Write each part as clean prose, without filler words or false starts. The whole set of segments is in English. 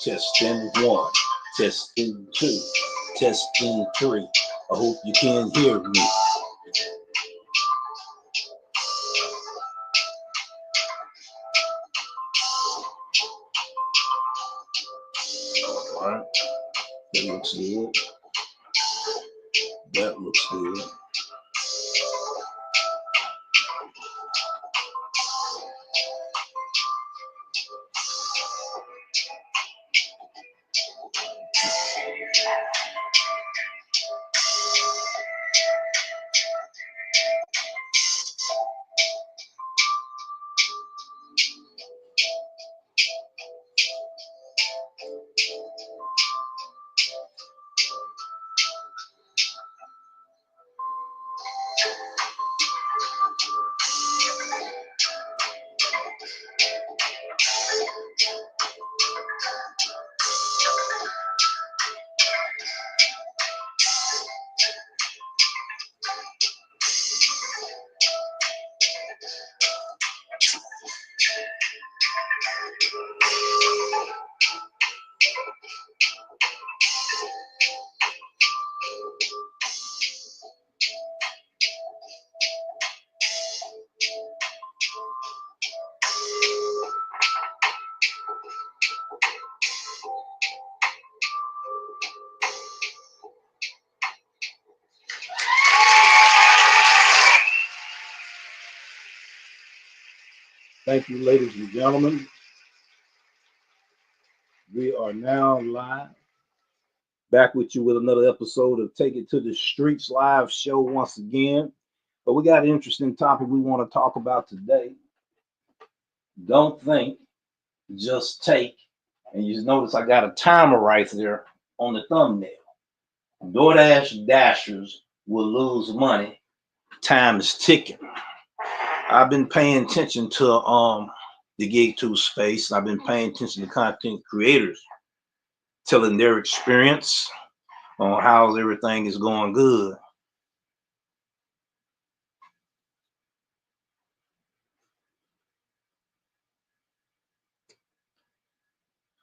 Testing 1, testing 2, testing 3. I hope you can hear me. All right, that looks good. That looks good. Thank you, ladies and gentlemen. We are now live, back with you with another episode of Take It to the Streets live show once again. But we got an interesting topic we want to talk about today. Don't think, just take. And you notice I got a timer right there on the thumbnail. Doordash dashers will lose money. Time is ticking. I've been paying attention to the gig tube space. I've been paying attention to content creators telling their experience on how everything is going good.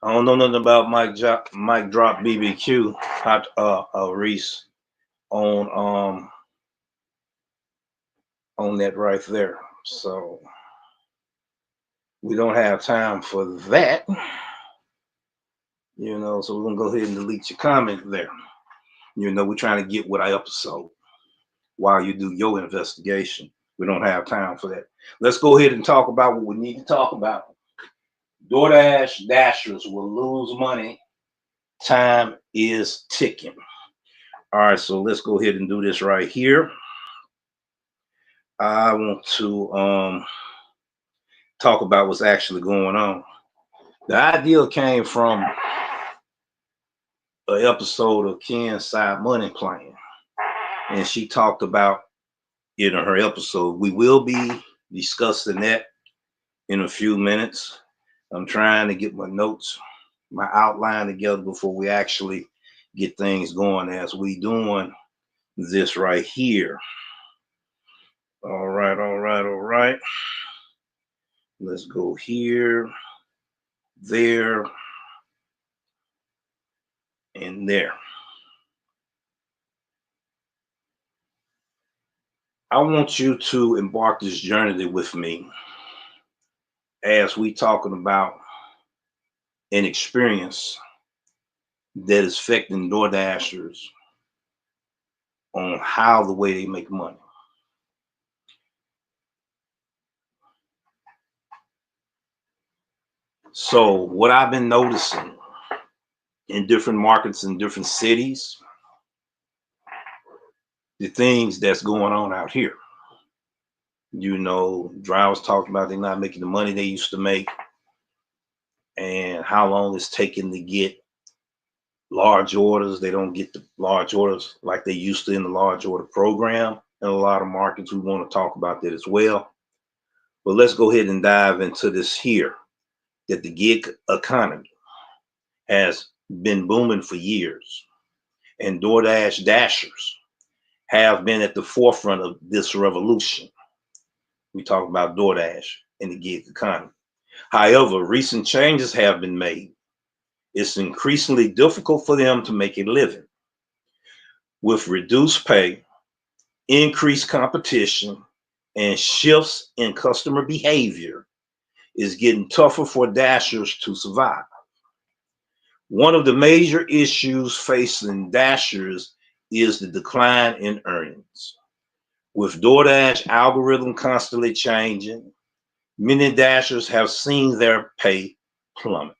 I don't know nothing about Mike Drop BBQ, hot Reese on that right there. So we don't have time for that. You know, so we're gonna go ahead and delete your comment there. You know, we're trying to get with our episode while you do your investigation. We don't have time for that. Let's go ahead and talk about what we need to talk about. DoorDash dashers will lose money. Time is ticking. All right, so let's go ahead and do this right here. I want to talk about what's actually going on. The idea came from an episode of Ken's Side Money Plan, and she talked about in her episode. We will be discussing that in a few minutes. I'm trying to get my notes, my outline together before we actually get things going as we doing this right here. All right. Let's go here, there, and there. I want you to embark this journey with me as we talking about an experience that is affecting DoorDashers on how the way they make money. So what I've been noticing in different markets in different cities, the things that's going on out here. You know, drivers talking about they're not making the money they used to make, and how long it's taking to get large orders. They don't get the large orders like they used to in the large order program. In a lot of markets, we want to talk about that as well. But let's go ahead and dive into this here, that the gig economy has been booming for years, and DoorDash dashers have been at the forefront of this revolution. We talk about DoorDash and the gig economy. However, recent changes have been made. It's increasingly difficult for them to make a living. With reduced pay, increased competition, and shifts in customer behavior, it's getting tougher for dashers to survive. One of the major issues facing dashers is the decline in earnings. With DoorDash algorithm constantly changing, many dashers have seen their pay plummet.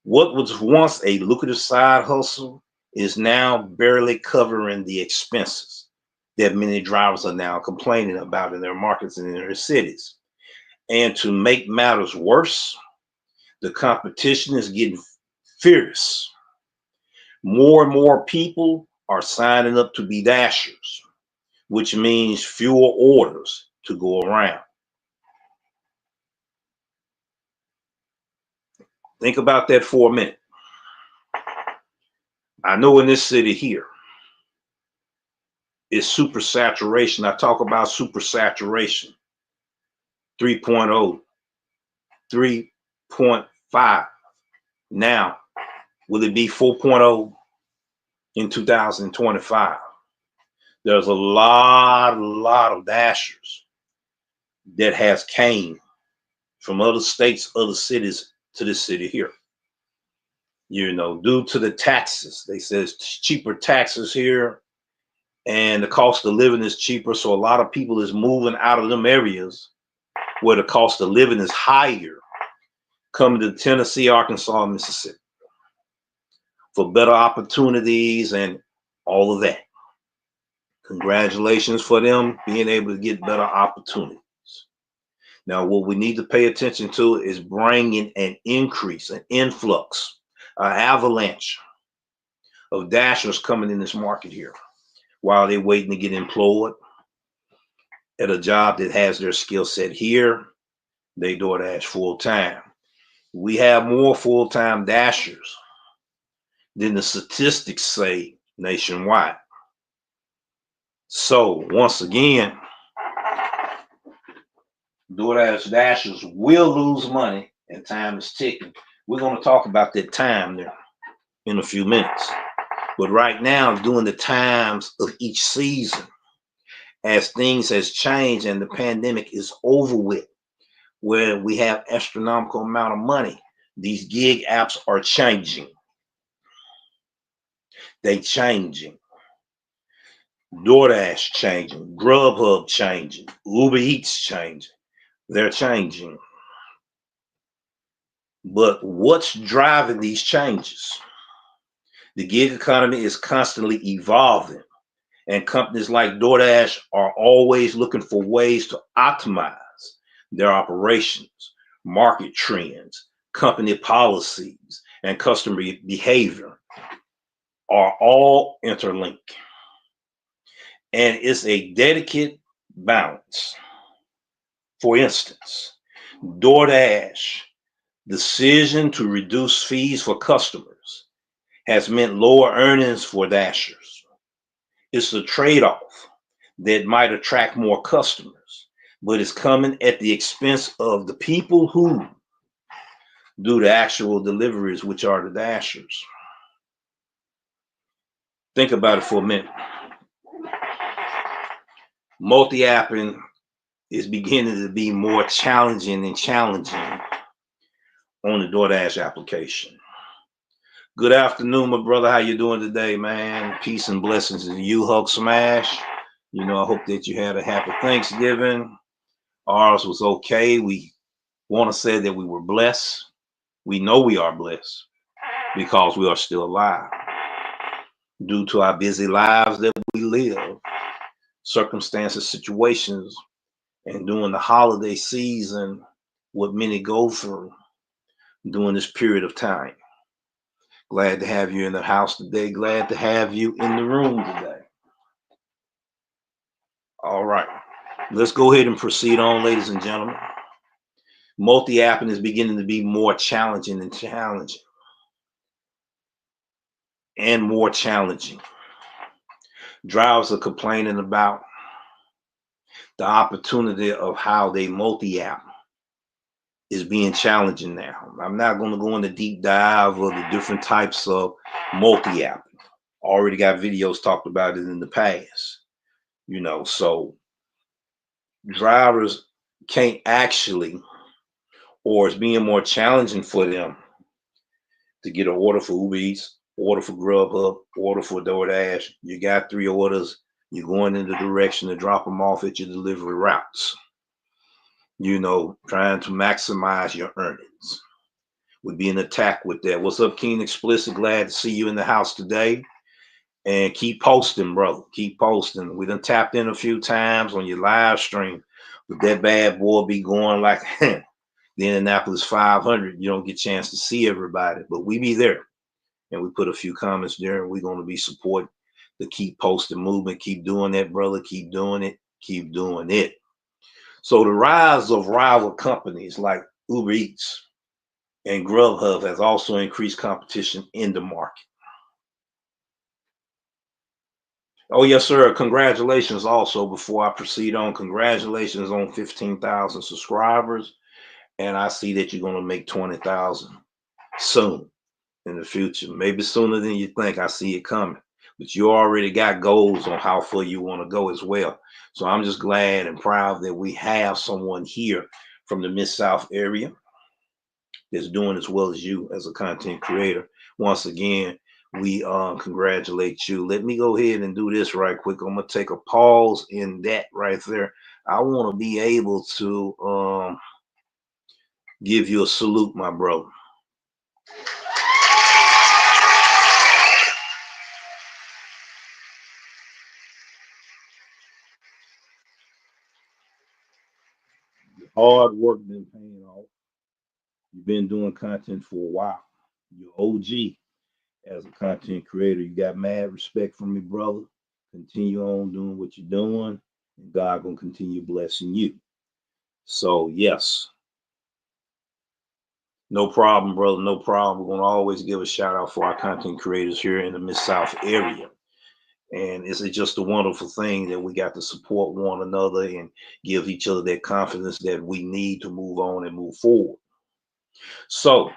What was once a lucrative side hustle is now barely covering the expenses that many drivers are now complaining about in their markets and in their cities. And to make matters worse, the competition is getting fierce. More and more people are signing up to be dashers, which means fewer orders to go around. Think about that for a minute. I know in this city here, it's super saturation. I talk about super saturation 3.0, 3.5. Now, will it be 4.0 in 2025? There's a lot of dashers that has came from other states, other cities to this city here. You know, due to the taxes, they say it's cheaper taxes here, and the cost of living is cheaper. So a lot of people is moving out of them areas where the cost of living is higher, coming to Tennessee, Arkansas, and Mississippi for better opportunities and all of that. Congratulations for them being able to get better opportunities. Now, what we need to pay attention to is bringing an increase, an influx, an avalanche of dashers coming in this market here while they're waiting to get employed at a job that has their skill set here. They DoorDash full time. We have more full-time dashers than the statistics say nationwide. So once again, DoorDash dashers will lose money and time is ticking. We're going to talk about that time there in a few minutes. But right now, during the times of each season, as things has changed and the pandemic is over with, where we have astronomical amount of money, these gig apps are changing. They changing. DoorDash changing, Grubhub changing, Uber Eats changing. They're changing. But what's driving these changes? The gig economy is constantly evolving, and companies like DoorDash are always looking for ways to optimize their operations, market trends, company policies, and customer behavior are all interlinked. And it's a delicate balance. For instance, DoorDash decision to reduce fees for customers has meant lower earnings for dashers. It's a trade-off that might attract more customers, but it's coming at the expense of the people who do the actual deliveries, which are the dashers. Think about it for a minute. Multi-apping is beginning to be more challenging and challenging on the DoorDash application. Good afternoon, my brother. How you doing today, man? Peace and blessings to you, Hulk Smash. You know, I hope that you had a happy Thanksgiving. Ours was okay. We want to say that we were blessed. We know we are blessed because we are still alive. Due to our busy lives that we live, circumstances, situations, and during the holiday season, what many go through during this period of time. Glad to have you in the house today. Glad to have you in the room today. All right. Let's go ahead and proceed on, ladies and gentlemen. Multi-apping is beginning to be more challenging and challenging. And more challenging. Drivers are complaining about the opportunity of how they multi-app is being challenging now. I'm not going to go into deep dive of the different types of multi-app. Already got videos talked about it in the past. You know, so drivers can't actually, or it's being more challenging for them to get an order for Uber Eats, order for Grubhub, order for Doordash. You got 3 orders. You're going in the direction to drop them off at your delivery routes. You know, trying to maximize your earnings. We're being attacked with that. What's up, Keen Explicit? Glad to see you in the house today. And keep posting, bro. Keep posting. We done tapped in a few times on your live stream. But that bad boy be going like the Indianapolis 500. You don't get a chance to see everybody, but we be there. And we put a few comments there, and we're going to be supporting the Keep Posting movement. Keep doing that, brother. Keep doing it. Keep doing it. So the rise of rival companies like Uber Eats and Grubhub has also increased competition in the market. Oh, yes, sir. Congratulations also, before I proceed on, congratulations on 15,000 subscribers. And I see that you're going to make 20,000 soon in the future. Maybe sooner than you think. I see it coming. But you already got goals on how far you want to go as well. So I'm just glad and proud that we have someone here from the Mid-South area that's doing as well as you as a content creator. Once again, we congratulate you. Let me go ahead and do this right quick. I'm gonna take a pause in that right there. I want to be able to give you a salute, my bro. Hard work been paying off. You've been doing content for a while. You're OG as a content creator. You got mad respect from me, brother. Continue on doing what you're doing, and God gonna continue blessing you. So yes, no problem, brother. No problem. We're gonna always give a shout out for our content creators here in the Mid-South area. And it's just a wonderful thing that we got to support one another and give each other that confidence that we need to move on and move forward. So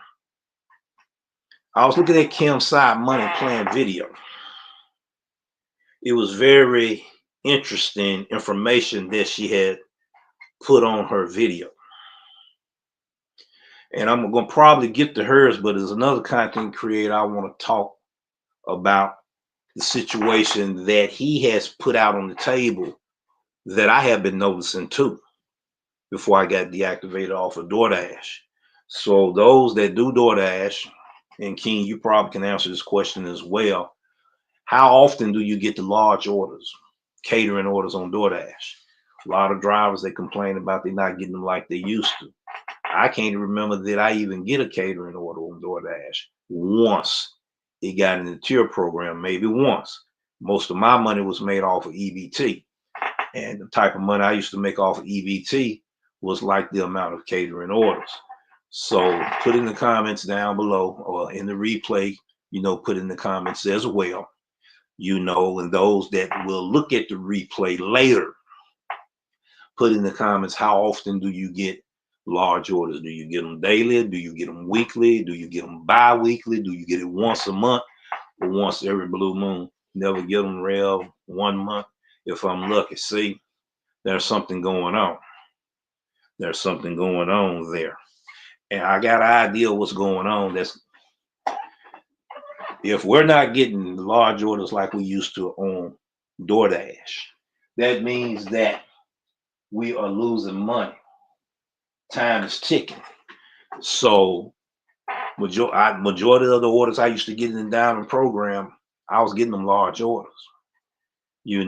I was looking at Kim's Side Money Plan video. It was very interesting information that she had put on her video. And I'm going to probably get to hers, but as another content creator, I want to talk about the situation that he has put out on the table that I have been noticing too before I got deactivated off of Doordash. So those that do Doordash, and King, you probably can answer this question as well. How often do you get the large orders, catering orders on Doordash? A lot of drivers, they complain about they're not getting them like they used to. I can't remember that I even get a catering order on Doordash once. It got in the tier program, maybe once. Most of my money was made off of EBT. And the type of money I used to make off of EBT was like the amount of catering orders. So put in the comments down below or in the replay, you know, put in the comments as well, you know, and those that will look at the replay later, put in the comments, how often do you get large orders? Do you get them daily? Do you get them weekly? Do you get them bi-weekly? Do you get it once a month or once every blue moon? Never get them real 1 month if I'm lucky. See, there's something going on. There's something going on there. And I got an idea what's going on. If we're not getting large orders like we used to on DoorDash, that means that we are losing money. Time is ticking. So majority of the orders I used to get in the diamond program, I was getting them large orders. We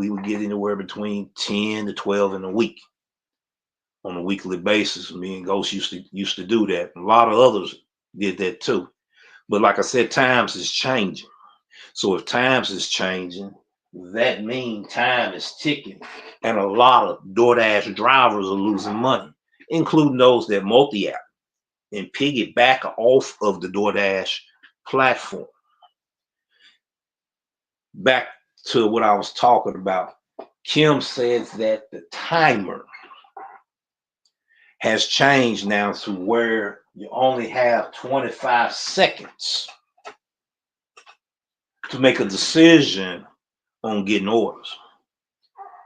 would get anywhere between 10 to 12 in a week on a weekly basis. Me and Ghost used to do that. A lot of others did that too. But like I said, times is changing. So if times is changing, that means time is ticking. And a lot of DoorDash drivers are losing money, including those that multi-app and piggyback off of the DoorDash platform. Back to what I was talking about. Kim says that the timer has changed now to where you only have 25 seconds to make a decision on getting orders.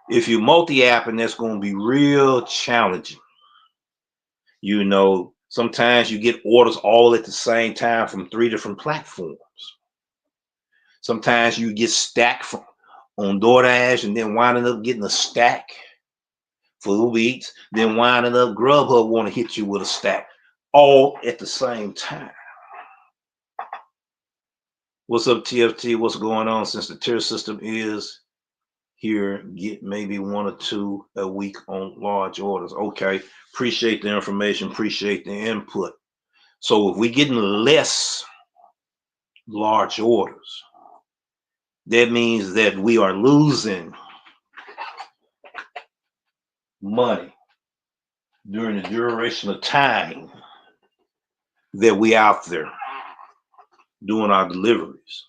If you multi-apping, that's going to be real challenging. Sometimes you get orders all at the same time from 3 different platforms. Sometimes you get stacked on DoorDash and then winding up getting a stack for Uber Eats, then winding up Grubhub want to hit you with a stack all at the same time. What's up, TFT? What's going on? Since the tier system is here, get maybe 1 or 2 a week on large orders. Okay, appreciate the information, appreciate the input. So if we're getting less large orders, that means that we are losing money during the duration of time that we out there doing our deliveries.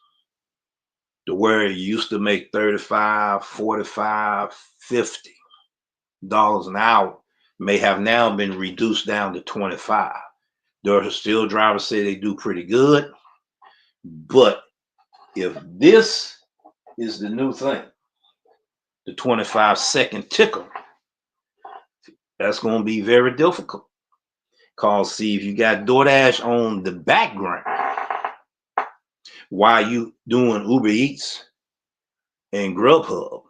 To where you used to make $35, $45, $50 an hour may have now been reduced down to 25. There are still drivers say they do pretty good, but if this is the new thing, the 25-second ticker, that's going to be very difficult. Because see, if you got DoorDash on the background while you doing Uber Eats and Grubhub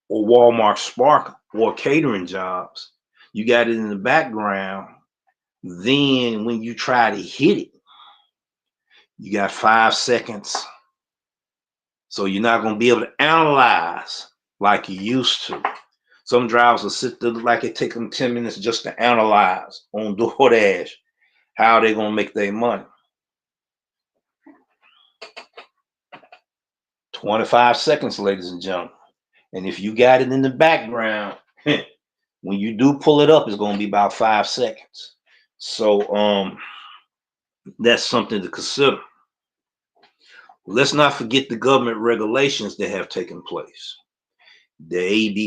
or Walmart Spark or catering jobs, you got it in the background. Then when you try to hit it, you got 5 seconds. So you're not going to be able to analyze like you used to. Some drivers will sit there like it take them 10 minutes just to analyze on DoorDash how they're going to make their money. 25 seconds, ladies and gentlemen. And if you got it in the background, when you do pull it up, it's going to be about 5 seconds. So that's something to consider. Let's not forget the government regulations that have taken place. The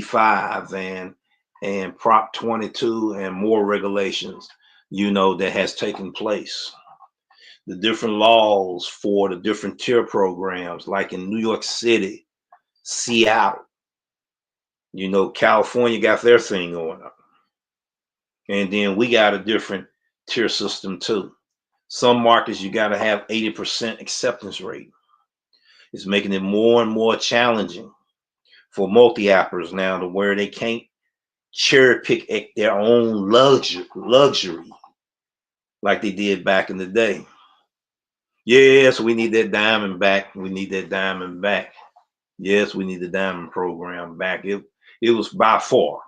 AB5 and Prop 22 and more regulations, that has taken place. The different laws for the different tier programs, like in New York City, Seattle, California got their thing going on. And then we got a different tier system too. Some markets, you got to have 80% acceptance rate. It's making it more and more challenging for multi-appers now to where they can't cherry pick at their own luxury like they did back in the day. Yes, we need that diamond back. We need that diamond back. Yes, we need the diamond program back. It was by far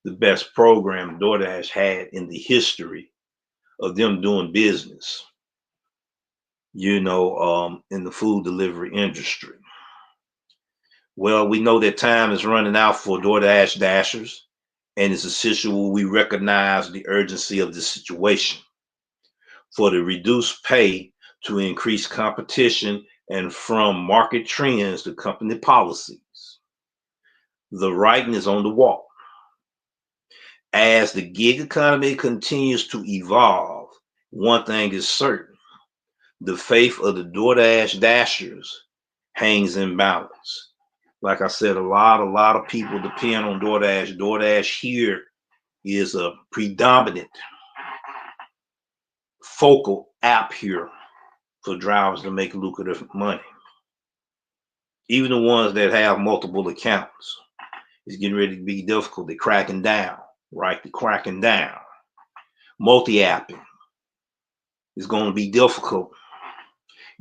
the best program DoorDash had in the history of them doing business, in the food delivery industry. Well, we know that time is running out for DoorDash dashers, and it's essential we recognize the urgency of the situation for the reduced pay to increase competition and from market trends to company policies. The writing is on the wall. As the gig economy continues to evolve, one thing is certain: the faith of the DoorDash dashers hangs in balance. Like I said, a lot of people depend on DoorDash. DoorDash here is a predominant focal app here for drivers to make lucrative money. Even the ones that have multiple accounts, it's getting ready to be difficult. They're cracking down, right? They're cracking down. Multi-apping is going to be difficult.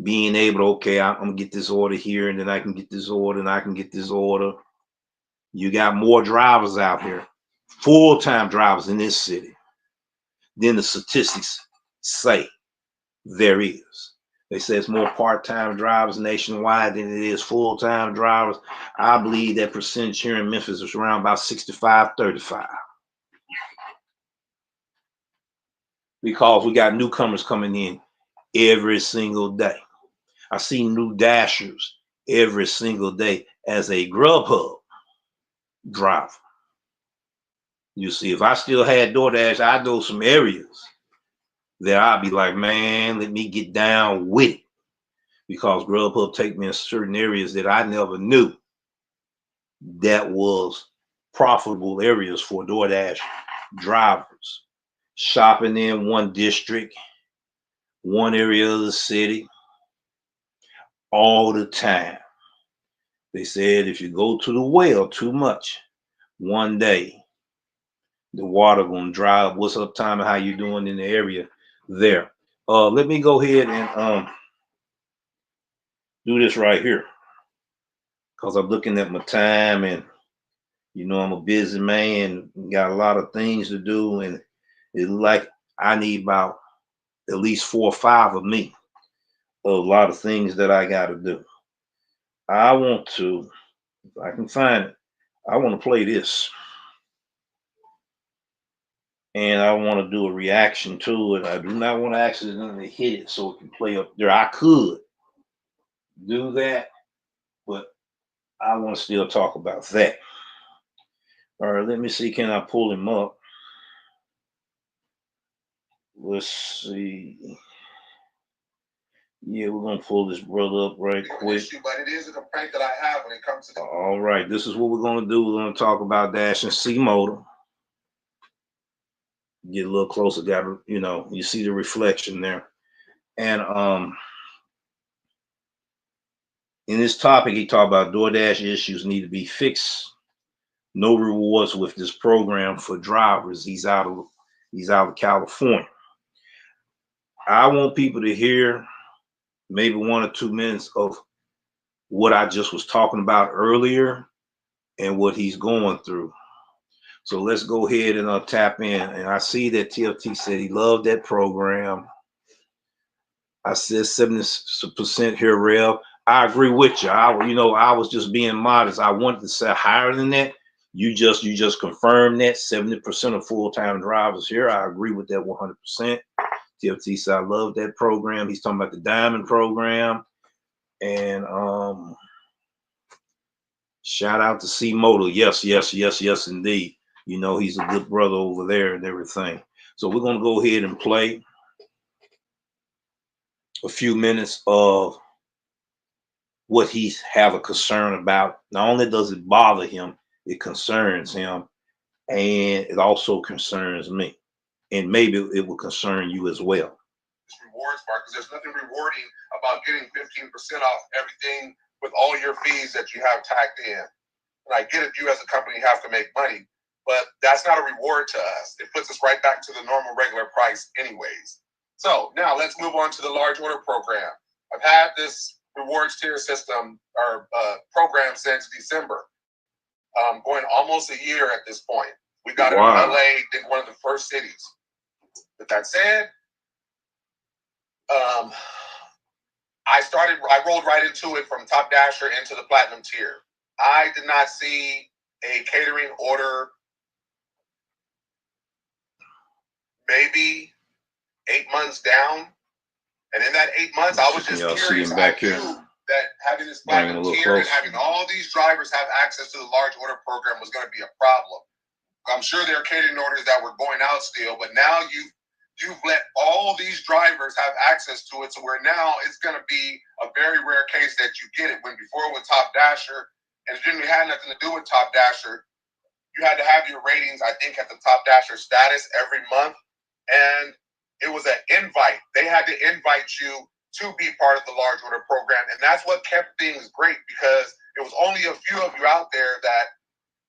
Being able to, okay, I'm going to get this order here, and then I can get this order, and I can get this order. You got more drivers out here, full-time drivers in this city, than the statistics say there is. They say it's more part-time drivers nationwide than it is full-time drivers. I believe that percentage here in Memphis is around about 65-35. Because we got newcomers coming in every single day. I see new dashers every single day as a Grubhub driver. You see, if I still had Doordash, I know some areas that I'd be like, man, let me get down with it. Because Grubhub take me in certain areas that I never knew that was profitable areas for Doordash drivers. Shopping in one district, one area of the city, all the time. They said if you go to the well too much, one day the water gonna dry up. What's up, Tommy? How you doing in the area there? Let me go ahead and do this right here, because I'm looking at my time, and you know I'm a busy man, got a lot of things to do, and it's like I need about at least 4 or 5 of me. A lot of things that I got to do. I want to, if I can find it, I want to play this. And I want to do a reaction to it. I do not want to accidentally hit it so it can play up there. I could do that, but I want to still talk about that. All right, let me see. Can I pull him up? Let's see. Yeah, we're gonna pull this brother up right quick. But it is a complaint that I have when it comes to. All right, this is what we're gonna do. We're gonna talk about Dash and C motor. Get a little closer. Got, you know, you see the reflection there, and in this topic, he talked about Doordash issues need to be fixed. No rewards with this program for drivers. He's out of California. I want people to hear maybe 1 or 2 minutes of what I just was talking about earlier and what he's going through. So let's go ahead and tap in. And I see that TFT said he loved that program. I said 70% here, Rev. I agree with you. I was just being modest. I wanted to say higher than that. You just confirmed that 70% of full-time drivers here. I agree with that 100%. TFT said I love that program. He's talking about the Diamond program. And shout out to C Moto. Yes, indeed. You know, he's a good brother over there and everything. So we're going to go ahead and play a few minutes of what he's have a concern about. Not only does it bother him, it concerns him, and it also concerns me. And maybe it will concern you as well. Rewards, Mark, because there's nothing rewarding about getting 15% off everything with all your fees that you have tagged in. And I get it, you as a company have to make money, but that's not a reward to us. It puts us right back to the normal regular price anyways. So now let's move on to the large order program. I've had this rewards tier system or program since December, going almost a year at this point. We got it in LA, one of the first cities. With that said, I rolled right into it from Top Dasher into the Platinum tier. I did not see a catering order maybe 8 months down. And in that 8 months, I was just curious. I knew that having this Platinum tier and having all these drivers have access to the large order program was going to be a problem. I'm sure there are catering orders that were going out still, but now you've let all these drivers have access to it, so where now it's going to be a very rare case that you get it. When before with Top Dasher, and it didn't have nothing to do with Top Dasher, you had to have your ratings, I think, at the Top Dasher status every month, and it was an invite. They had to invite you to be part of the large order program. And that's what kept things great, because it was only a few of you out there that,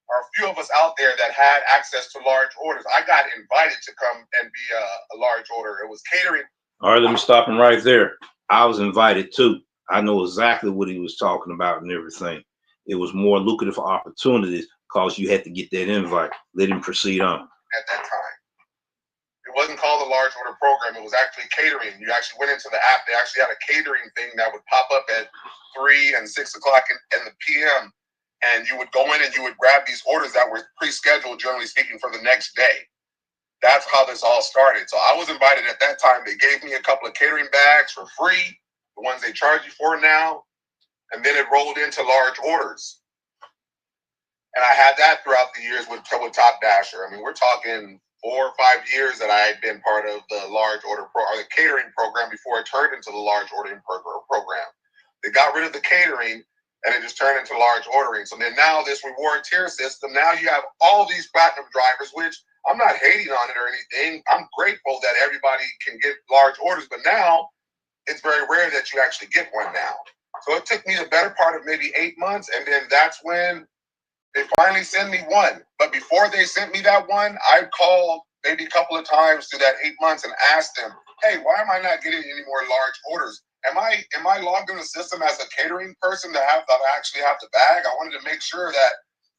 or a few of us out there that had access to large orders. I got invited to come and be a large order. It was catering. All right, let me stop him right there. I was invited too. I know exactly what he was talking about and everything. It was more lucrative opportunities because you had to get that invite. Let him proceed on. At that time, it wasn't called a large order program. It was actually catering. You actually went into the app. They actually had a catering thing that would pop up at 3 and 6 o'clock in the PM. And you would go in and you would grab these orders that were pre-scheduled, generally speaking, for the next day. That's how this all started. So I was invited at that time. They gave me a couple of catering bags for free, the ones they charge you for now. And then it rolled into large orders. And I had that throughout the years with Top Dasher. I mean, we're talking 4 or 5 years that I had been part of the large order or the catering program before it turned into the large ordering program. They got rid of the catering and it just turned into large ordering. So then now this reward tier system, now you have all these platinum drivers, which I'm not hating on it or anything. I'm grateful that everybody can get large orders, but now it's very rare that you actually get one now. So it took me the better part of maybe 8 months, and then that's when they finally sent me one. But before they sent me that one, I called maybe a couple of times through that 8 months and asked them, hey, why am I not getting any more large orders? Am I logged in the system as a catering person that I actually have the bag? I wanted to make sure that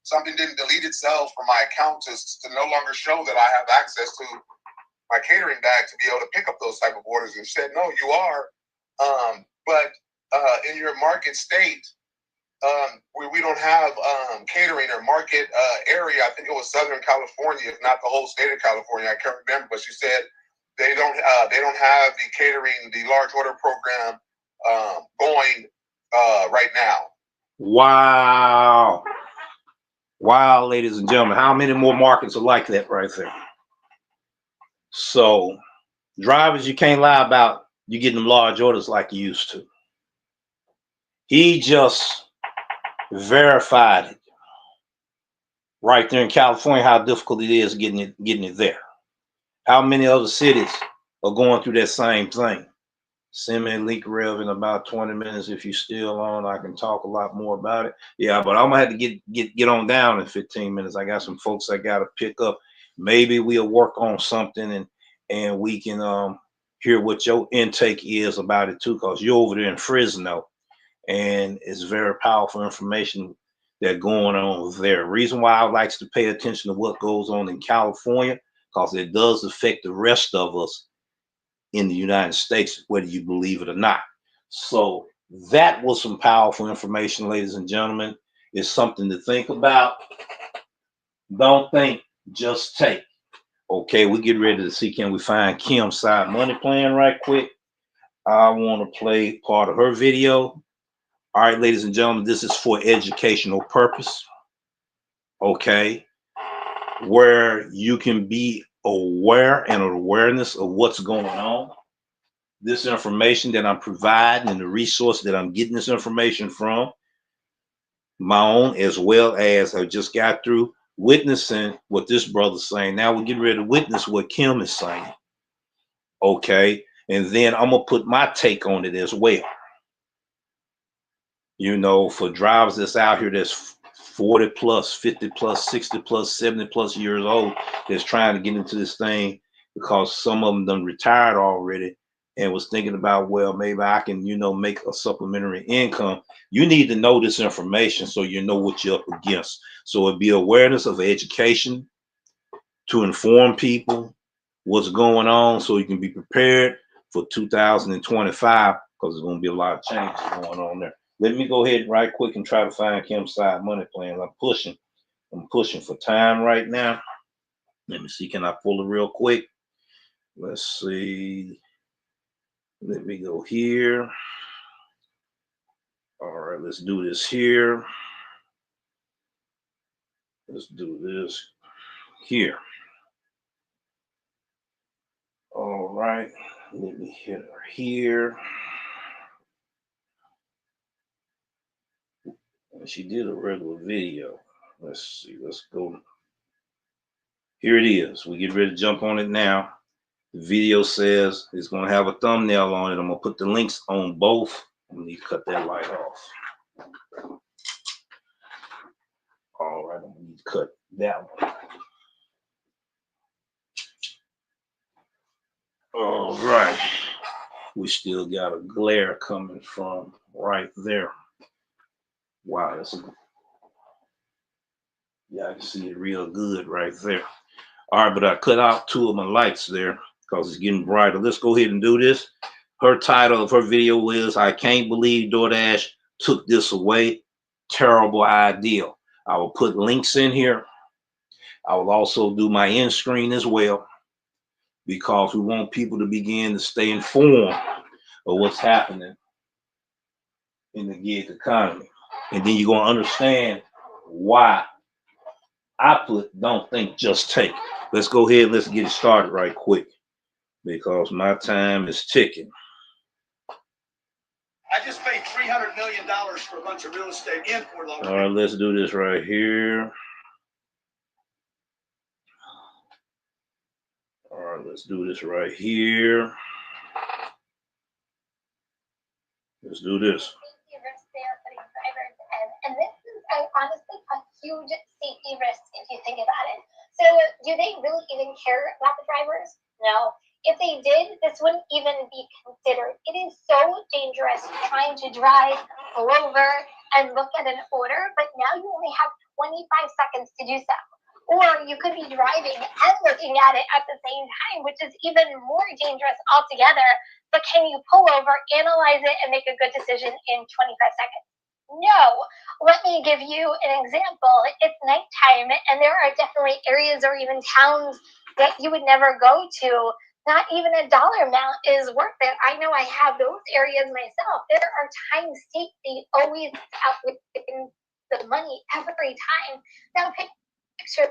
something didn't delete itself from my account to no longer show that I have access to my catering bag to be able to pick up those type of orders. And she said, no, you are. But in your market state, we don't have catering or market area. I think it was Southern California, if not the whole state of California. I can't remember, but she said they don't have the catering, the large order program going right now. Wow. Wow, ladies and gentlemen, how many more markets are like that right there? So drivers, you can't lie about you getting them large orders like you used to. He just verified it right there in California, how difficult it is getting it there. How many other cities are going through that same thing? Send me a link, Rev, in about 20 minutes. If you're still on, I can talk a lot more about it. Yeah, but I'm gonna have to get on down in 15 minutes. I got some folks I gotta pick up. Maybe we'll work on something and we can hear what your intake is about it too, because you're over there in Fresno and it's very powerful information that's going on there. Reason why I like to pay attention to what goes on in California, because it does affect the rest of us in the United States, whether you believe it or not. So that was some powerful information, ladies and gentlemen. It's something to think about. Don't think, just take. Okay, we get ready to see, can we find Kim's side money plan right quick? I want to play part of her video. All right, ladies and gentlemen, this is for educational purpose. Okay, where you can be aware and awareness of what's going on. This information that I'm providing and the resource that I'm getting this information from, my own, as well as I just got through witnessing what this brother's saying. Now we're getting ready to witness what Kim is saying. Okay, and then I'm gonna put my take on it as well. You know, for drivers that's out here that's 40 plus, 50 plus, 60 plus, 70 plus years old that's trying to get into this thing because some of them done retired already and was thinking about, well, maybe I can, you know, make a supplementary income. You need to know this information so you know what you're up against. So it'd be awareness of education to inform people what's going on so you can be prepared for 2025, because there's going to be a lot of changes going on there. Let me go ahead right quick and try to find Kim's side money plans. I'm pushing for time right now. Let me see, can I pull it real quick? Let's see. Let me go here. All right, let's do this here. Let's do this here. All right, let me hit her here. She did a regular video. Let's see, let's go. Here it is. We get ready to jump on it now. The video says it's going to have a thumbnail on it. I'm going to put the links on both. I need to cut that light off. All right, I'm going to need to cut that one. All right. We still got a glare coming from right there. Wow, that's a, yeah, I can see it real good right there. All right, but I cut out 2 of my lights there because it's getting brighter. Let's go ahead and do this. Her title of her video is "I Can't Believe DoorDash Took This Away. Terrible idea." I will put links in here. I will also do my end screen as well because we want people to begin to stay informed of what's happening in the gig economy. And then you're going to understand why I put "don't think, just take." Let's go ahead and let's get it started right quick because my time is ticking. I just paid $300 million for a bunch of real estate in Fort Lauderdale. All right, let's do this right here. All right, let's do this right here. Let's do this. And this is honestly a huge safety risk if you think about it. So do they really even care about the drivers? No. If they did, this wouldn't even be considered. It is so dangerous trying to drive, pull over, and look at an order, but now you only have 25 seconds to do so. Or you could be driving and looking at it at the same time, which is even more dangerous altogether. But can you pull over, analyze it, and make a good decision in 25 seconds? No. Let me give you an example. It's nighttime, and there are definitely areas or even towns that you would never go to. Not even $1 amount is worth it. I know I have those areas myself. There are times safety always outweighs the money every time. Now picture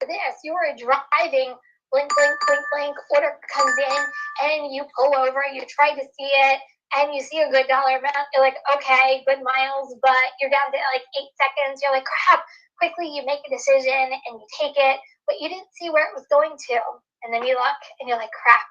this. You are driving, blink, blink, blink, blink, order comes in, and you pull over, you try to see it, and you see a good dollar amount. You're like, okay, good miles, but you're down to like 8 seconds. You're like, crap. Quickly, you make a decision, and you take it, but you didn't see where it was going to. And then you look and you're like, crap,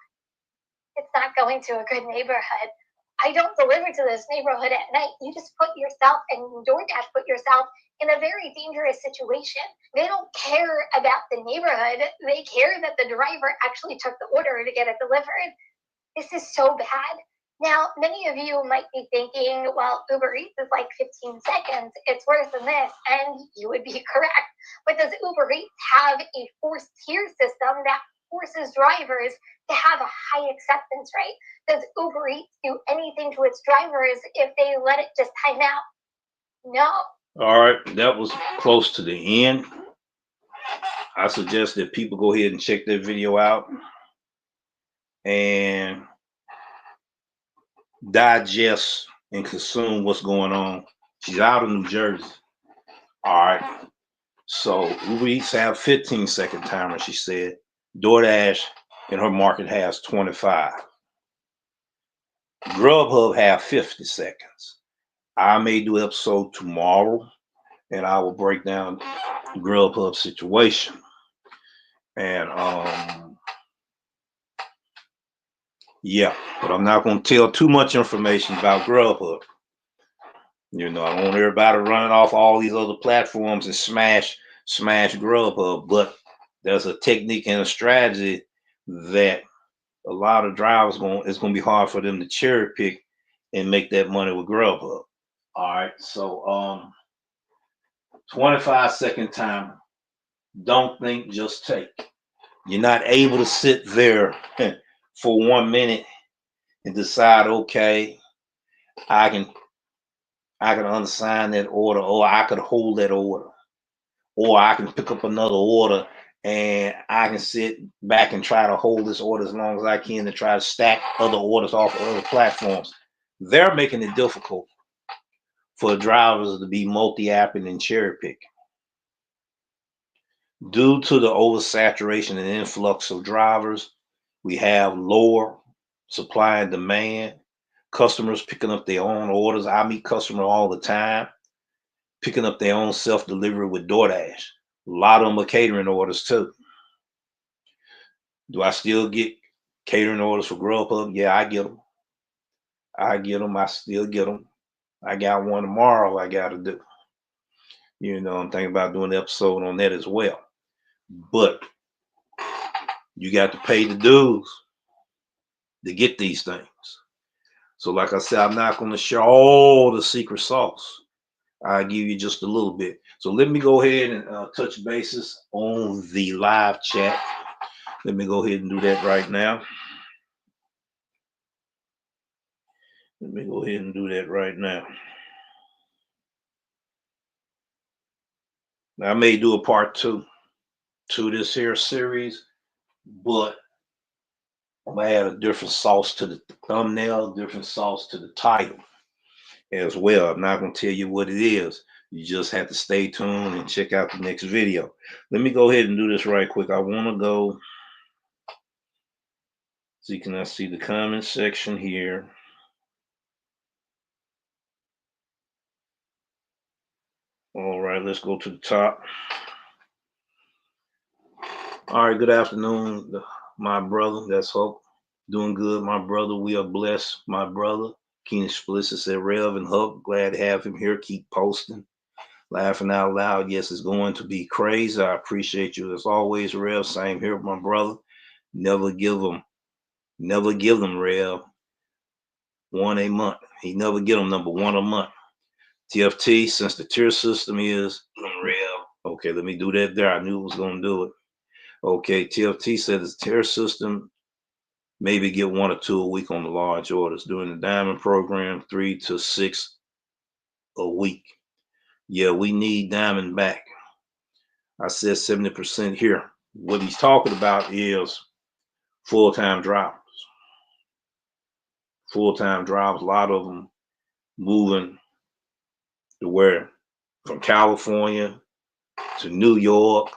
it's not going to a good neighborhood. I don't deliver to this neighborhood at night. You just put yourself and Doordash put yourself in a very dangerous situation. They don't care about the neighborhood. They care that the driver actually took the order to get it delivered. This is so bad. Now, many of you might be thinking, well, Uber Eats is like 15 seconds. It's worse than this. And you would be correct. But does Uber Eats have a forced tier system that forces drivers to have a high acceptance rate? Does Uber Eats do anything to its drivers if they let it just time out? No. All right, that was close to the end. I suggest that people go ahead and check that video out and digest and consume what's going on. She's out of New Jersey. All right. So Uber Eats have 15-second timer, she said. DoorDash in her market has 25. Grubhub have 50 seconds. I may do an episode tomorrow and I will break down the Grubhub situation. And yeah, but I'm not going to tell too much information about Grubhub. You know, I don't want everybody running off all these other platforms and smash Grubhub, but there's a technique and a strategy that a lot of drivers it's going to be hard for them to cherry pick and make that money with Grubhub. All right, so 25-second timer. Don't think, just take. You're not able to sit there for 1 minute and decide, okay, I can unsign that order, or I could hold that order, or I can pick up another order and I can sit back and try to hold this order as long as I can to try to stack other orders off of other platforms. They're making it difficult for drivers to be multi-apping and cherry picking. Due to the oversaturation and influx of drivers, we have lower supply and demand. Customers picking up their own orders. I meet customers all the time picking up their own self-delivery with DoorDash. A lot of them are catering orders too. Do I still get Catering orders for Grubhub, yeah, I get them. I still get them. I got one tomorrow I got to do. I'm thinking about doing an episode on that as well. But you got to pay the dues to get these things. So like I said, I'm not going to share all the secret sauce. I'll give you just a little bit. So let me go ahead and touch bases on the live chat. Let me go ahead and do that right now. Let me go ahead and do that right now. Now, I may do a part 2 to this here series, but I'm going to add a different sauce to the thumbnail, different sauce to the title as well. I'm not going to tell you what it is. You just have to stay tuned and check out the next video. Let me go ahead and do this right quick. I want to go. So you can see the comment section here. All right, let's go to the top. All right, good afternoon, my brother. That's Hope. Doing good, my brother. We are blessed, my brother. Keenan Explicit said, Rev and Hope, glad to have him here. Keep posting. Laughing out loud. Yes, it's going to be crazy. I appreciate you as always, Rev. Same here, my brother. Never give them, Rev. One a month. He never get them number one a month. TFT, since the tier system is Rev. Okay, let me do that there. I knew it was going to do it. Okay, TFT said the tier system maybe get 1 or 2 a week on the large orders. During the diamond program, 3 to 6 a week. Yeah, we need diamond back. I said 70% here. What he's talking about is full-time drivers. Full-time drivers, a lot of them moving to where? From California to New York.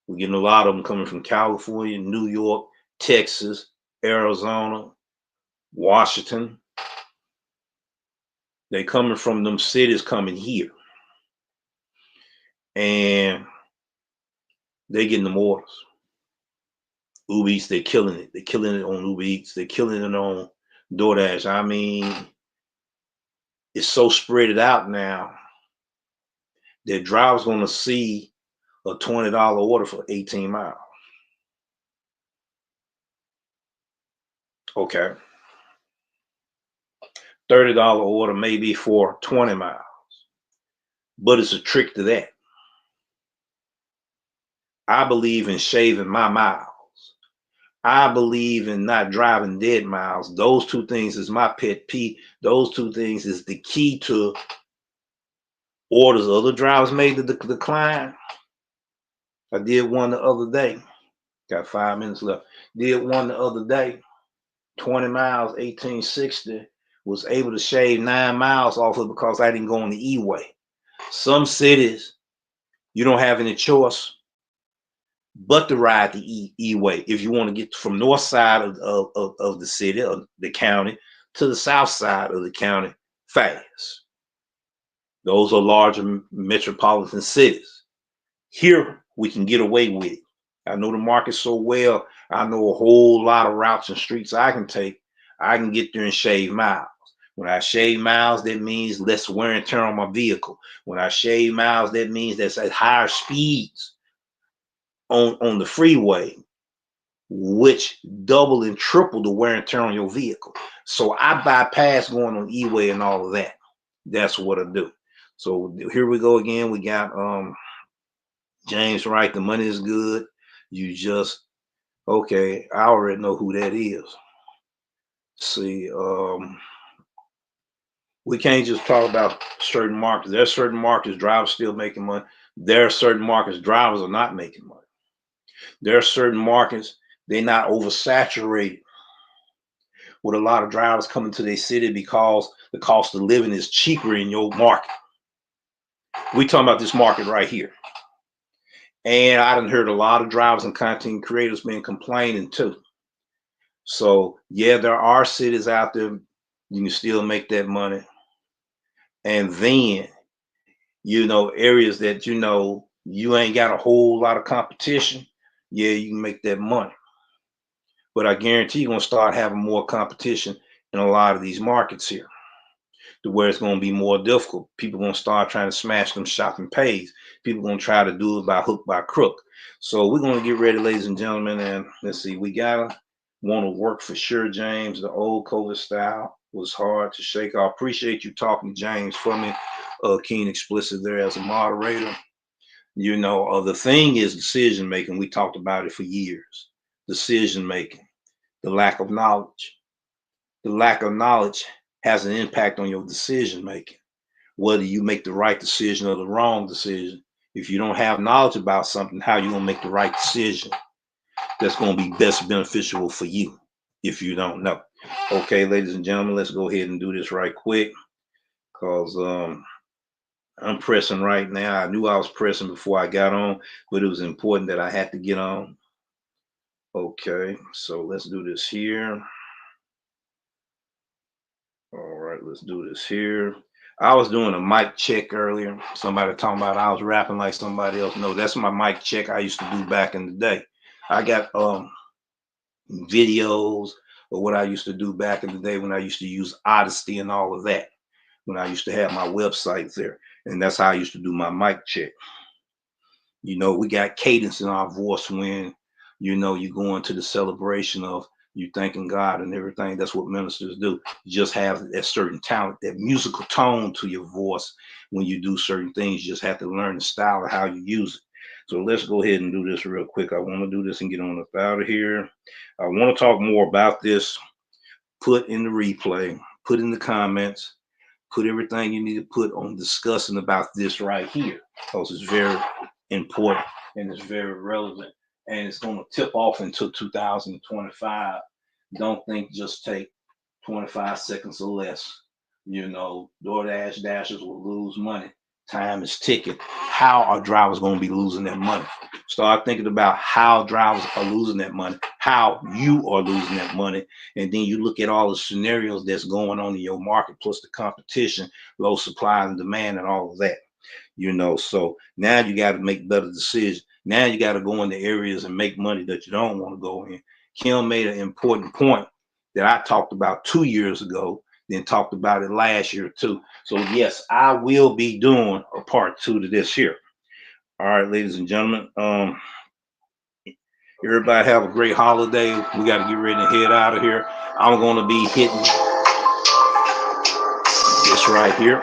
We're getting a lot of them coming from California, New York, Texas, Arizona, Washington. They coming from them cities coming here. And they getting them orders. Uber Eats, they're killing it. They're killing it on Uber Eats. They're killing it on Doordash. I mean, it's so spread out now that drivers going to see a $20 order for 18 miles. Okay. $30 order maybe for 20 miles. But it's a trick to that. I believe in shaving my miles. I believe in not driving dead miles. Those 2 things is my pet peeve. Those 2 things is the key to orders other drivers made to decline. I did one the other day. Got 5 minutes left. Did one the other day. 20 miles, 1860. Was able to shave 9 miles off of it because I didn't go on the E-way. Some cities, you don't have any choice but to ride the E-way if you want to get from north side of the city or the county to the south side of the county fast. Those are larger metropolitan cities. Here we can get away with it. I know the market so well. I know a whole lot of routes and streets I can take. I can get there and shave miles. When I shave miles, that means less wear and tear on my vehicle. When I shave miles, that means that's at higher speeds on the freeway, which double and triple the wear and tear on your vehicle. So I bypass going on E-way and all of that. That's what I do. So here we go again. We got James Wright. The money is good. You just, okay, I already know who that is. See, we can't just talk about certain markets. There are certain markets drivers still making money. There are certain markets drivers are not making money. There are certain markets they're not oversaturated with a lot of drivers coming to their city because the cost of living is cheaper in your market. We talking about this market right here. And I done heard a lot of drivers and content creators been complaining too. So yeah, there are cities out there you can still make that money. And then, areas that, you ain't got a whole lot of competition. Yeah, you can make that money. But I guarantee you're going to start having more competition in a lot of these markets here, to where it's going to be more difficult. People are going to start trying to smash them shopping pays. People are going to try to do it by hook, by crook. So we're going to get ready, ladies and gentlemen, and let's see. We got to want to work for sure, James. The old COVID style was hard to shake. I appreciate you talking, James, for me. Keen Explicit there as a moderator. You know, the thing is decision making. We talked about it for years. Decision making, the lack of knowledge. The lack of knowledge has an impact on your decision making, whether you make the right decision or the wrong decision. If you don't have knowledge about something, how you gonna make the right decision that's gonna be best beneficial for you if you don't know? Okay, ladies and gentlemen, let's go ahead and do this right quick, because I'm pressing right now. I knew I was pressing before I got on, but it was important that I had to get on. Okay, so let's do this here. All right, let's do this here. I was doing a mic check earlier. Somebody talking about I was rapping like somebody else. No, that's my mic check I used to do back in the day. I got videos of what I used to do back in the day when I used to use Odyssey and all of that, when I used to have my website there. And that's how I used to do my mic check. You know, we got cadence in our voice when, you know, you go into the celebration of you thanking God and everything. That's what ministers do. You just have that certain talent, that musical tone to your voice when you do certain things. You just have to learn the style of how you use it. So let's go ahead and do this real quick. I want to do this and get on up out of here. I want to talk more about this. Put in the replay, put in the comments, put everything you need to put on discussing about this right here, because it's very important and it's very relevant, and it's going to tip off until 2025. Don't think just take 25 seconds or less. You know, Doordash dashers will lose money. Time is ticking. How are drivers going to be losing that money? Start thinking about how drivers are losing that money, how you are losing that money, and then you look at all the scenarios that's going on in your market, plus the competition, low supply and demand, and all of that. You know, so now you got to make better decisions. Now you got to go into areas and make money that you don't want to go in. Kim made an important point that I talked about 2 years ago, then talked about it last year too. So yes, I will be doing a part 2 to this here. All right, ladies and gentlemen, everybody have a great holiday. We got to get ready to head out of here. I'm going to be hitting this right here.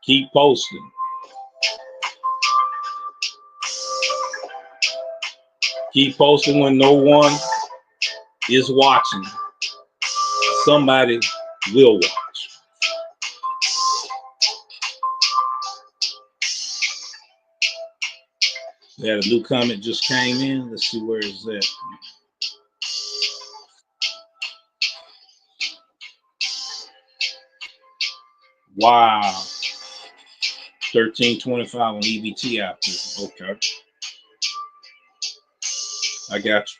Keep posting. Keep posting when no one is watching. Somebody will watch. We had a new comment just came in. Let's see where is that. Wow. 1325 on EBT out there. Okay. I got you.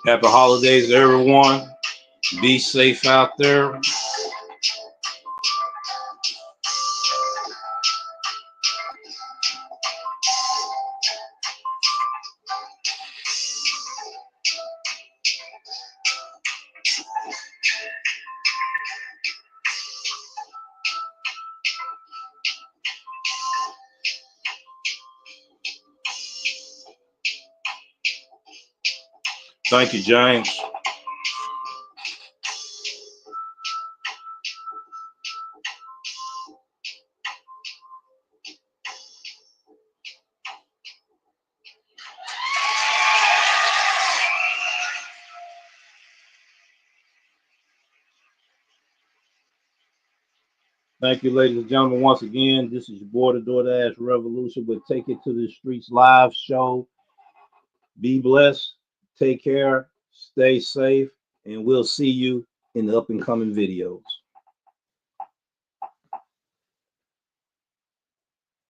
Happy holidays, everyone. Be safe out there. Thank you, James. Thank you, ladies and gentlemen. Once again, this is your boy, the Doordash Revolution with Take It to the Streets live show. Be blessed, take care, stay safe, and we'll see you in the up and coming videos.